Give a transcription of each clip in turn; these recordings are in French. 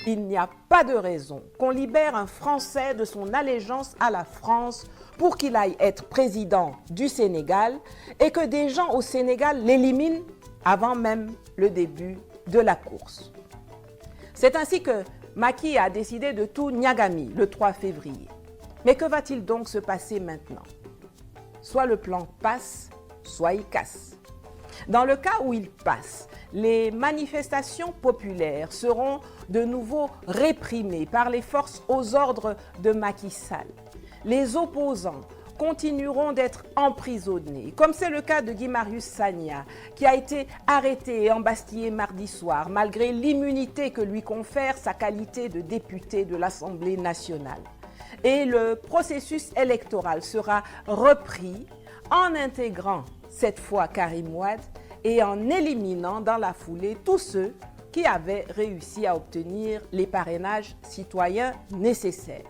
Il n'y a pas de raison qu'on libère un Français de son allégeance à la France pour qu'il aille être président du Sénégal et que des gens au Sénégal l'éliminent avant même le début de la course. C'est ainsi que Macky a décidé de tout Niagami le 3 février. Mais que va-t-il donc se passer maintenant? Soit le plan passe, soit il casse. Dans le cas où il passe, les manifestations populaires seront de nouveau réprimées par les forces aux ordres de Macky Sall. Les opposants continueront d'être emprisonnés, comme c'est le cas de Guy Marius Sagna, qui a été arrêté et embastillé mardi soir, malgré l'immunité que lui confère sa qualité de député de l'Assemblée nationale. Et le processus électoral sera repris en intégrant cette fois Karim Wade et en éliminant dans la foulée tous ceux qui avaient réussi à obtenir les parrainages citoyens nécessaires.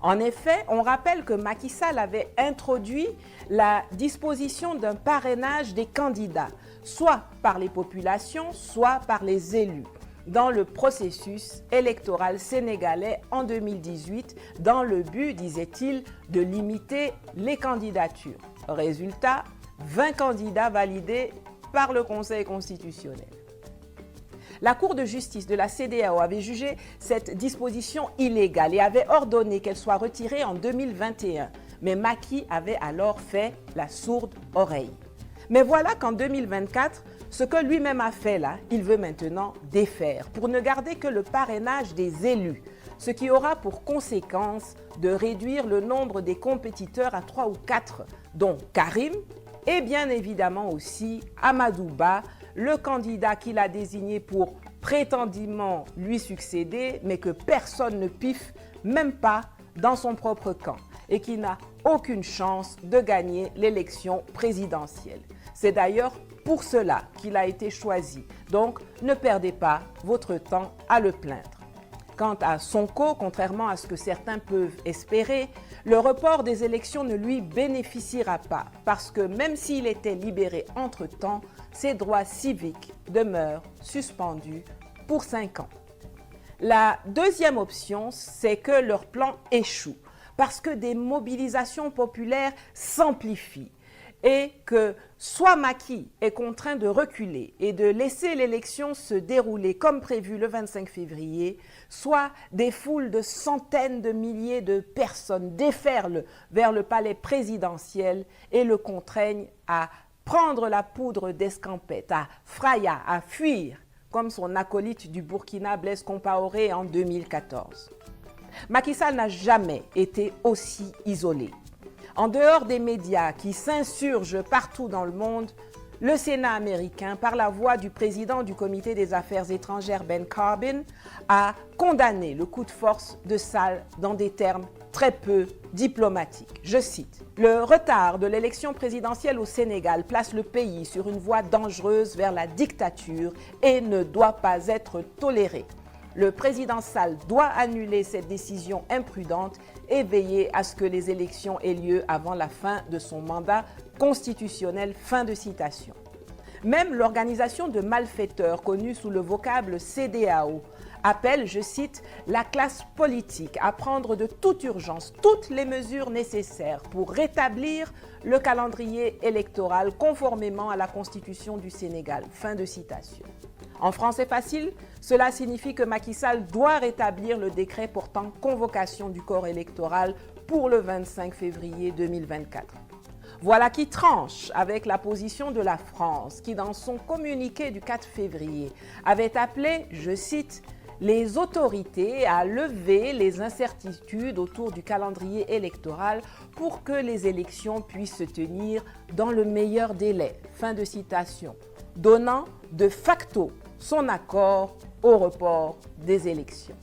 En effet, on rappelle que Macky Sall avait introduit la disposition d'un parrainage des candidats, soit par les populations, soit par les élus, dans le processus électoral sénégalais en 2018, dans le but, disait-il, de limiter les candidatures. Résultat, 20 candidats validés par le Conseil constitutionnel. La Cour de justice de la CEDEAO avait jugé cette disposition illégale et avait ordonné qu'elle soit retirée en 2021. Mais Macky avait alors fait la sourde oreille. Mais voilà qu'en 2024, ce que lui-même a fait là, il veut maintenant défaire pour ne garder que le parrainage des élus, ce qui aura pour conséquence de réduire le nombre des compétiteurs à 3 ou 4, dont Karim et bien évidemment aussi Amadou Ba, le candidat qu'il a désigné pour prétendument lui succéder, mais que personne ne piffe, même pas dans son propre camp, et qui n'a aucune chance de gagner l'élection présidentielle. C'est d'ailleurs pour cela qu'il a été choisi. Donc, ne perdez pas votre temps à le plaindre. Quant à Sonko, contrairement à ce que certains peuvent espérer, le report des élections ne lui bénéficiera pas parce que même s'il était libéré entre-temps, ses droits civiques demeurent suspendus pour 5 ans. La deuxième option, c'est que leur plan échoue parce que des mobilisations populaires s'amplifient et que soit Macky est contraint de reculer et de laisser l'élection se dérouler comme prévu le 25 février, soit des foules de centaines de milliers de personnes déferlent vers le palais présidentiel et le contraignent à prendre la poudre d'escampette, à fraya, à fuir, comme son acolyte du Burkina Blaise Compaoré en 2014. Macky Sall n'a jamais été aussi isolé. En dehors des médias qui s'insurgent partout dans le monde, le Sénat américain, par la voix du président du Comité des affaires étrangères Ben Carbon, a condamné le coup de force de Sall dans des termes très peu diplomatiques. Je cite, « Le retard de l'élection présidentielle au Sénégal place le pays sur une voie dangereuse vers la dictature et ne doit pas être toléré. Le président Sall doit annuler cette décision imprudente et veiller à ce que les élections aient lieu avant la fin de son mandat constitutionnel. » Fin de citation. Même l'organisation de malfaiteurs connue sous le vocable CEDEAO appelle, je cite, « la classe politique à prendre de toute urgence toutes les mesures nécessaires pour rétablir le calendrier électoral conformément à la Constitution du Sénégal. » Fin de citation. En français facile, cela signifie que Macky Sall doit rétablir le décret portant convocation du corps électoral pour le 25 février 2024. Voilà qui tranche avec la position de la France, qui dans son communiqué du 4 février avait appelé, je cite, « les autorités à lever les incertitudes autour du calendrier électoral pour que les élections puissent se tenir dans le meilleur délai. » Fin de citation, donnant de facto son accord au report des élections.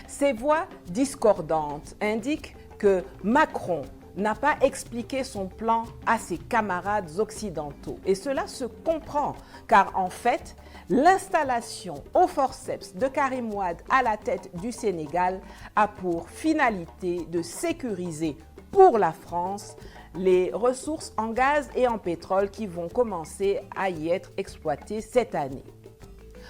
Ces voix discordantes indiquent que Macron n'a pas expliqué son plan à ses camarades occidentaux. Et cela se comprend, car en fait, l'installation au forceps de Karim Wade à la tête du Sénégal a pour finalité de sécuriser pour la France les ressources en gaz et en pétrole qui vont commencer à y être exploitées cette année.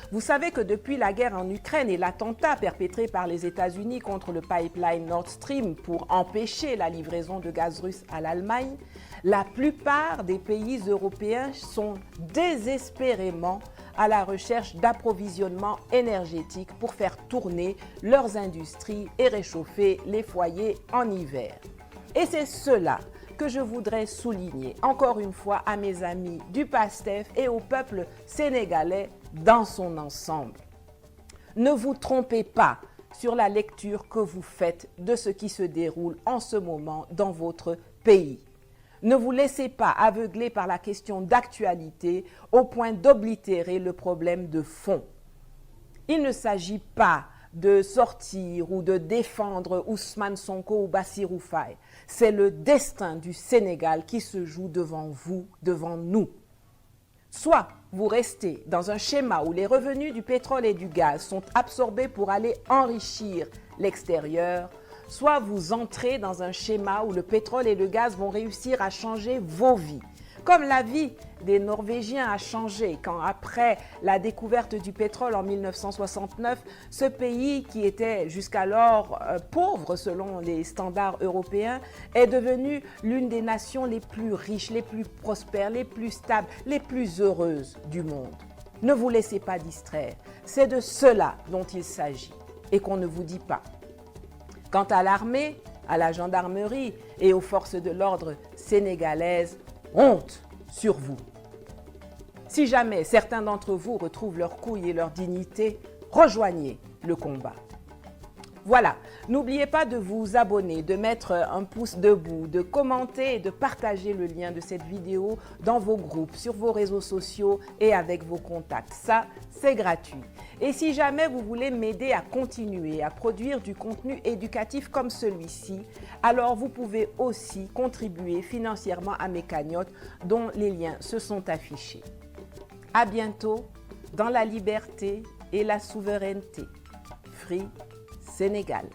Vous savez que depuis la guerre en Ukraine et l'attentat perpétré par les États-Unis contre le pipeline Nord Stream pour empêcher la livraison de gaz russe à l'Allemagne, la plupart des pays européens sont désespérément à la recherche d'approvisionnement énergétique pour faire tourner leurs industries et réchauffer les foyers en hiver. Et c'est cela que je voudrais souligner encore une fois à mes amis du PASTEF et au peuple sénégalais dans son ensemble. Ne vous trompez pas sur la lecture que vous faites de ce qui se déroule en ce moment dans votre pays. Ne vous laissez pas aveugler par la question d'actualité au point d'oblitérer le problème de fond. Il ne s'agit pas de sortir ou de défendre Ousmane Sonko ou Bassirou Faye. C'est le destin du Sénégal qui se joue devant vous, devant nous. Soit vous restez dans un schéma où les revenus du pétrole et du gaz sont absorbés pour aller enrichir l'extérieur, soit vous entrez dans un schéma où le pétrole et le gaz vont réussir à changer vos vies. Comme la vie des Norvégiens a changé quand, après la découverte du pétrole en 1969, ce pays qui était jusqu'alors pauvre selon les standards européens est devenu l'une des nations les plus riches, les plus prospères, les plus stables, les plus heureuses du monde. Ne vous laissez pas distraire, c'est de cela dont il s'agit et qu'on ne vous dit pas. Quant à l'armée, à la gendarmerie et aux forces de l'ordre sénégalaises, honte sur vous. Si jamais certains d'entre vous retrouvent leurs couilles et leur dignité, rejoignez le combat. Voilà, n'oubliez pas de vous abonner, de mettre un pouce debout, de commenter et de partager le lien de cette vidéo dans vos groupes, sur vos réseaux sociaux et avec vos contacts. Ça, c'est gratuit. Et si jamais vous voulez m'aider à continuer à produire du contenu éducatif comme celui-ci, alors vous pouvez aussi contribuer financièrement à mes cagnottes dont les liens se sont affichés. À bientôt dans la liberté et la souveraineté. Free Sénégal.